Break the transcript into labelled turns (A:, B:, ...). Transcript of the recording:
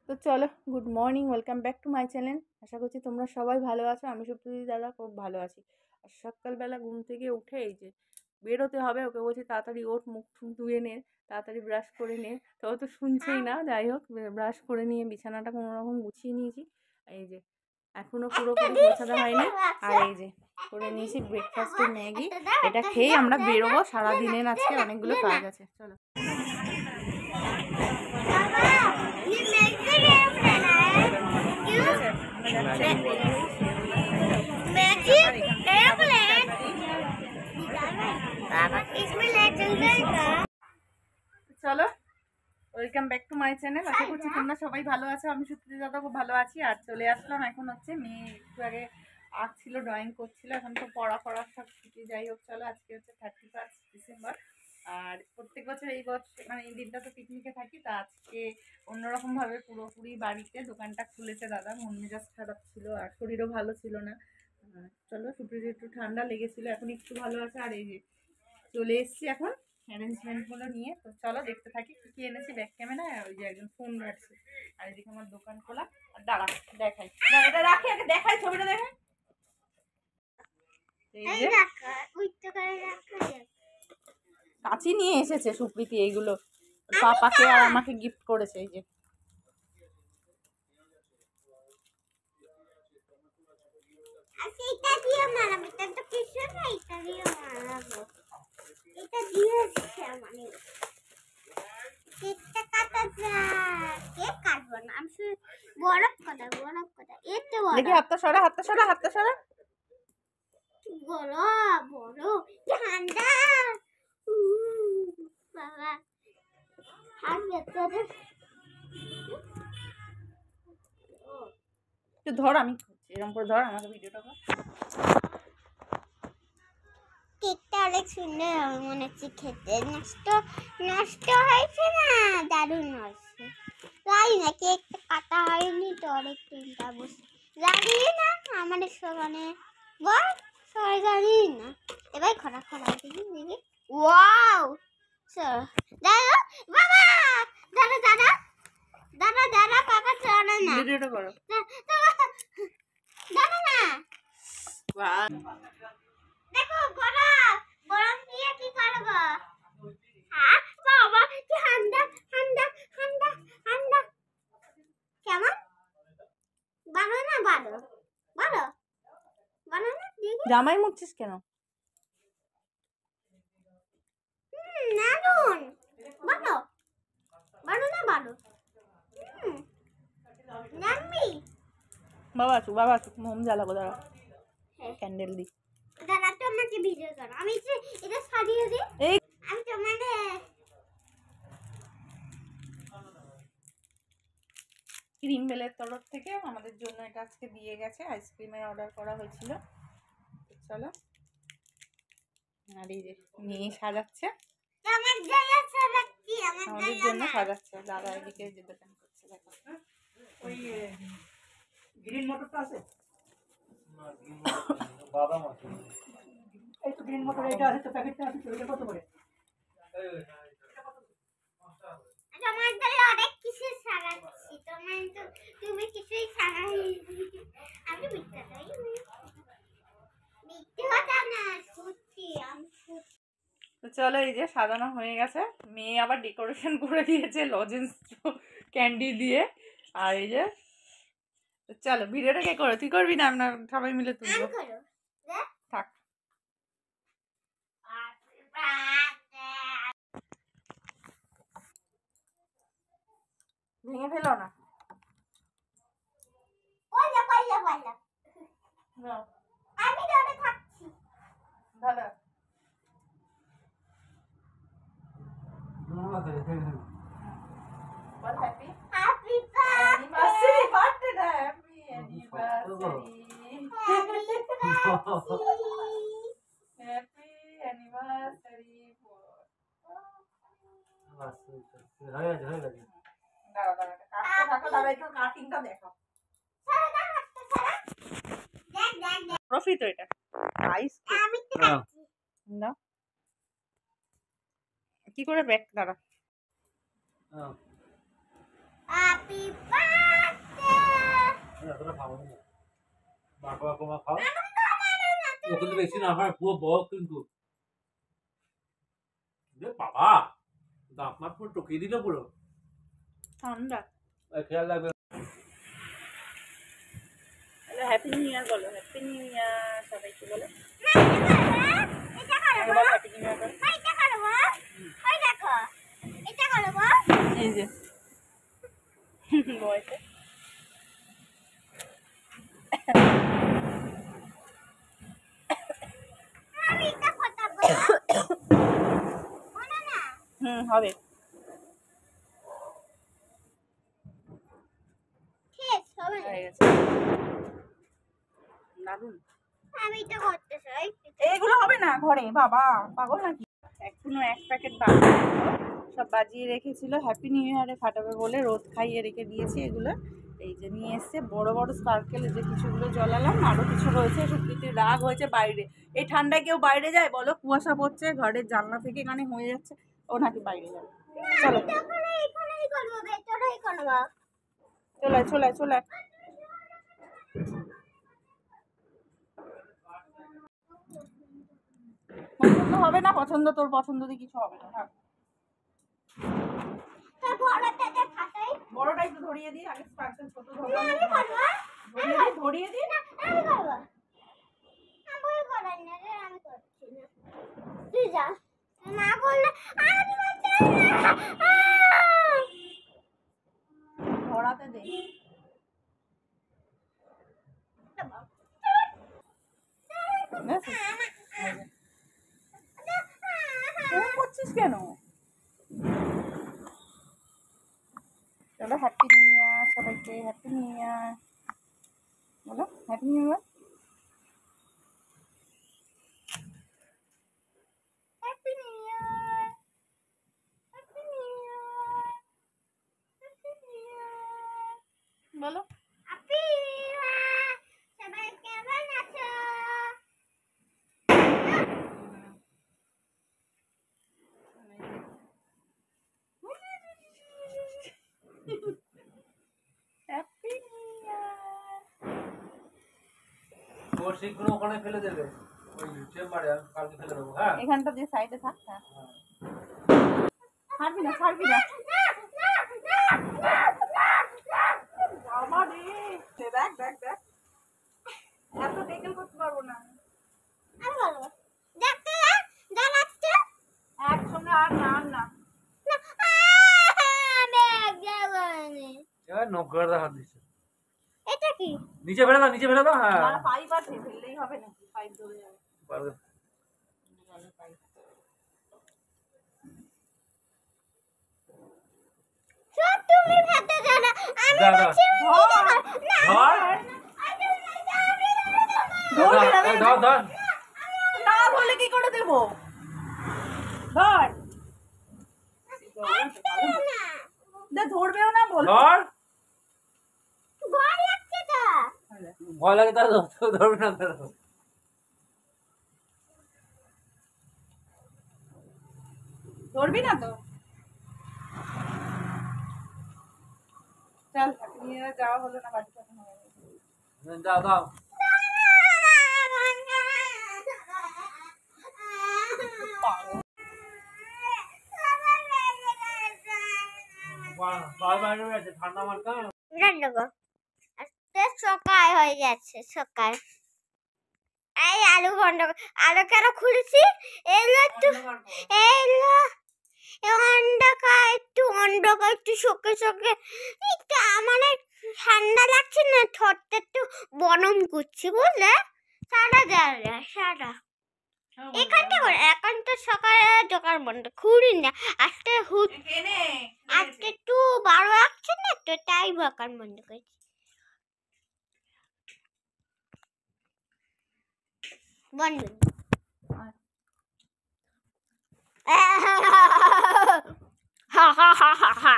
A: তো চলো, good morning, welcome back to my channel. আশা করছি তোমরা সবাই ভালো আছো। আমি সুপ্রীতি দাদা খুব ভালো আছি। আর সকালবেলা ঘুম থেকে উঠে এই যে বেরোতে হবে, ওকে বলছি তাড়াতাড়ি ওঠ, মুখ টুক ধুয়ে নে, তাড়াতাড়ি ব্রাশ করে নে। তো ও তো শুনছেই না। যাই হোক, ব্রাশ করে নিয়ে বিছানাটা কোনো রকম গুছিয়ে নিয়েছি। এই যে এখনো পুরোপুরি গোছানো হয়নি। আর এই যে করে নিয়েছি ব্রেকফাস্টে ম্যাগি। এটা খেয়েই আমরা বেরোবো। সারাদিনের আজকে অনেকগুলো কাজ আছে। চলো। চলো, welcome back to my channel. আশা করছি তোমরা সবাই ভালো আছো। আমি সুপ্রীতি দাদা খুব ভালো আছি। আর চলে আসলাম, এখন হচ্ছে মেয়ে একটু আগে আর্ট ছিল, ড্রয়িং করছিল। এখন তো পড়া সব ছুটি। যাই হোক, চলো, আজকে হচ্ছে 31 ডিসেম্বর। আর প্রত্যেক বছর এই বছর মানে এই দিনটা তো পিকনিকে থাকি। তা আজকে অন্যরকমভাবে পুরোপুরি বাড়িতে দোকানটা খুলেছে দাদা। মন মেজাজ খারাপ ছিল আর শরীরও ভালো ছিল না। চলো, সুপ্রীতি একটু ঠান্ডা লেগেছিল, এখন একটু ভালো আছে। আর এই যে চলে এসছি এখন অ্যারেঞ্জমেন্টগুলো নিয়ে। তো চলো দেখতে থাকি কী কী এনেছি। ব্যাক ক্যামেরায় ওই যে একজন ফোন রাখছে। আর এদিকে আমার দোকান খোলা। আর দাঁড়া দেখাই, এটা রাখি আগে, দেখাই ছবিটা, দেখাই। কাঁচি নিয়ে এসেছে সুপ্রীতি, এইগুলো পাপাকে আর আমাকে গিফট করেছে। এই যে দেখি, হাতটা সরা, হাতটা সরা, হাতটা সরা। একটু ধর, আমি এরকম করে ধর, আমাকে ভিডিওটা কর।
B: কেকটা অনেক সুন্দর মনে হচ্ছে খেতে। নষ্ট নষ্ট হয়েছে না, দারুণ হয়েছে। জানি না কেকটা কাটা হয়নি তো, অনেক চিন্তা বসে জানি না আমাদের সমানে বল, সবাই জানি না। এবার খরা দেখি দেখি। ওয়াও, দাদা বাবা, দাদা দাদা দাদা দাদা কাকা চলে না,
A: ভিডিওটা করো
B: দাদা না।
A: বাহ,
B: দেখো গরম দিয়ে কি করব? হ্যাঁ বাবা, কি ঠান্ডা ঠান্ডা ঠান্ডা ঠান্ডা। কেমন বানানা? ভালো ভালো বানানা দেখি।
A: জামাই মুছছিস কেন?
B: দারুন ভালো বানানা, ভালো। জানবি
A: বাবা মোম জ্বালাবো, দাঁড়া ক্যান্ডেল দি।
B: দাদা তো আমাকে ভিডিও কর, আমি এটা সাজিয়ে দিই।
A: এই
B: আমি তো মানে
A: ক্রিম বেলের তরফ থেকে আমাদের জন্য এটা আজকে দিয়ে গেছে। আইসক্রিমের অর্ডার করা হয়েছিল। চলো, আর এই যে মেয়ে সাজাচ্ছে, আমাদের জন্য সাজাচ্ছে। দাদা এদিকে যে দোকান করছে, দেখো।
C: ওই গ্রিন মোটরটা আছে, বাদাম আছে, এই তো গ্রিন মোটর, এটা আছে তো, প্যাকেটটা আছে তো, এটা কত করে?
B: তোমার দ্বারা অনেক কিছু সারাচ্ছি, তোমার তো তুমি কিছুই সারাই। আমি মিথ্যা চাই, মিথ্যে কথা না, সত্যি আমি সত্যি।
A: তো চলো, এই যে সাজানো হয়ে গেছে। মেয়ে আবার ডেকোরেশন করে দিয়েছে লজেন্স ক্যান্ডি দিয়ে। আর এই যে চলো, ভিডিওটা কে করো? তুই করবি না? আমরা সবাই মিলে তুলবো। থাক, ভেঙে ফেলো না। নাও,
B: আমি ধরে থাকছি।
A: ভালো। বল হ্যাপি
B: হ্যাপি
A: অ্যানিভার্সারি, বার্থডে না, হ্যাপি অ্যানিভার্সারি, হ্যাপি অ্যানিভার্সারি।
C: হয়ে গেছে।
A: দাঁড়া কাটতে থাকো, দাঁড়া একটু কাটিংটা দেখো। প্রফিট তো এটা আইস না, কি করে ব্যাক? দাঁড়া,
B: হ্যাপি বার্থডে
D: এতটা খাবো না বাবা বাবা খাও ওকে তো বেশি না আমার পুরো বক কিন্তু বাবা দাঁত মাত পুরো টকিয়ে দিল পুরো
A: ঠান্ডা।
D: খেয়াল লাগবে
A: হ্যাপি নিউ ইয়ার বলো, হ্যাপি নিউ ইয়ার সবাইকে বলো।
B: এটা করো
A: বলো হ্যাপি নিউ ইয়ার বলো।
B: এটা করো ওই দেখো এটা করো
A: এই যে বয়সে
B: আমি এটা কথা বলবো মনে না
A: হবে।
B: ঠিক হবে
A: হয়ে গেছে। দারুন।
B: আমি এটা করতে চাই
A: এইগুলো হবে না ঘরে, বাবা পাগল নাকি। এখনো এক প্যাকেট বাকি ছিল, সব বাজিয়ে রেখেছিল হ্যাপি নিউ ইয়ারে ফাটাবে বলে রোদ খাইয়ে রেখে দিয়েছি। এগুলো এই যে নিয়ে এসছে বড় বড় সার্কেল, যে কিছুগুলো জ্বালালাম, আরও কিছু রয়েছে। সত্যি রাগ হয়েছে বাইরে, এই ঠান্ডায় কেউ বাইরে যায় বলো? কুয়াশা পড়ছে, ঘরের জানলা থেকে এখানে হয়ে যাচ্ছে, ও নাকি বাইরে যাবে। চলো
B: এখানেই করবো ভেতরেই করবো
A: চলে চলে চলে। পছন্দ হবে না, পছন্দ তোর পছন্দ দিয়ে কিছু হবে না। থাক,
B: তা বড়টাতে ফাটাই
A: বড়টাই তো ধরিয়ে দিই আগে, স্পার্কেল ছোট
B: আমি করবো
A: ধরিয়ে দিই।
B: আমি করবো আমি করাই না রে আমি করছি না তুই যা না বললে আমি করতে
A: ধরাতে দে। এরকম করছিস কেন? চলো হ্যাপি নিউ ইয়ার সবাইকে, হ্যাপি নিউ ইয়ার বলো, happy new year.
B: Happy new year happy new year happy new year
A: বলো
B: হ্যাপি সবাই কেমন আছো
A: হ্যাপি নিউ ইয়ার।
D: তোর সেইগুলো ওখানে ফেলে দেবে ওই চেম্বারে কালকে ফেলে দেবো হ্যাঁ
A: এখানটা দিয়ে সাইডে থাক। হ্যাঁ ছাড়বি না, ছাড়বি না। বাবা রে, দেখ দেখ দেখ, এত টেকেল করতে পারবো না।
B: আমি বলবো দেখতে দাঁড়াচ্ছে
A: একসঙ্গে আর না আর না।
D: এবার নৌকার হাত দিচ্ছে
B: এটা কি
D: নিচে ফেলে দাও নিচে ফেলে দাও হ্যাঁ
A: না পাইপ আছে, ফেললেই হবে নাকি? পাইপ ধরে যাবে।
D: পারবে।
B: সব তুমি ফেটে জানা আমি
D: যা, যা।
B: বলছি
D: ধর ধর ধর
A: না বলে কি করে দেবো? ধর দে, ধরবেও না বল।
D: ধর
B: ভয় লাগছে তো
D: ভয় লাগে তার ধরবে না তার
A: ধরবি না তো? চল নিয়ে যাওয়া হলো না, বাড়ি তখন হয়ে গেছে।
D: দাও দাও বাইরে আছে ঠান্ডা মার্কা
B: সকাল হয়ে যাচ্ছে সকাল এই আলু ভন্ড আলু কেন খুলেছি এলো একটু এলো অন্ধকার একটু শোকে শোকে একটু মানে ঠান্ডা লাগছে না, ঠোঁটটা একটু বনম করছি বুঝলে সারা দেওয়া সারা এখানটা করে এখন তো সকালে দোকান বন্ধ খুঁড়ি না আজকে আজকে একটু 12 আসছে না তো তাই দোকান বন্ধ করেছি বন্ধ হা হা হা হা